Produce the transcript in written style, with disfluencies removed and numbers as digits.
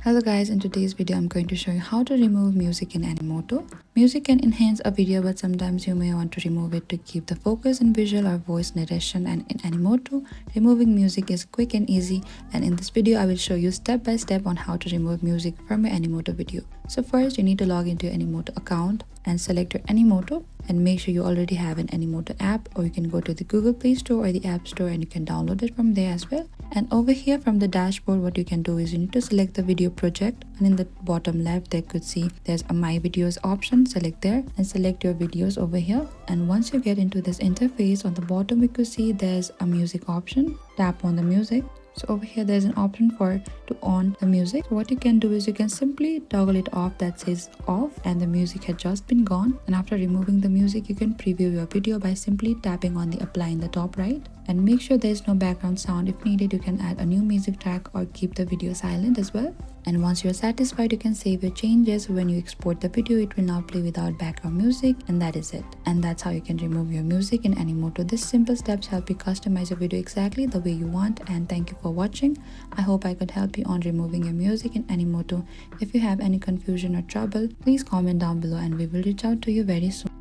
Hello guys, in today's video I'm going to show you how to remove music in Animoto. Music can enhance a video, but sometimes you may want to remove it to keep the focus in visual or voice narration, and in Animoto, removing music is quick and easy, and in this video I will show you step by step on how to remove music from your Animoto video. So first you need to log into your Animoto account and select your Animoto, and make sure you already have an Animoto app, or you can go to the Google Play Store or the App Store and you can download it from there as well. And over here from the dashboard, what you can do is you need to select the video project, and in the bottom left there could see there's a My Videos option. Select there and select your videos over here, and once you get into this interface, on the bottom we could see there's a music option. Tap on the music. So over here there's an option for to on the music. So what you can do is you can simply toggle it off, that says off, and the music had just been gone. And after removing the music, you can preview your video by simply tapping on the apply in the top right, and make sure there is no background sound. If needed, you can add a new music track or keep the video silent as well. And once you're satisfied, you can save your changes. When you export the video, it will now play without background music, and that is it. And that's how you can remove your music in Animoto. These simple steps help you customize your video exactly the way you want. And thank you for watching. I hope I could help you on removing your music in Animoto. If you have any confusion or trouble, please comment down below and we will reach out to you very soon.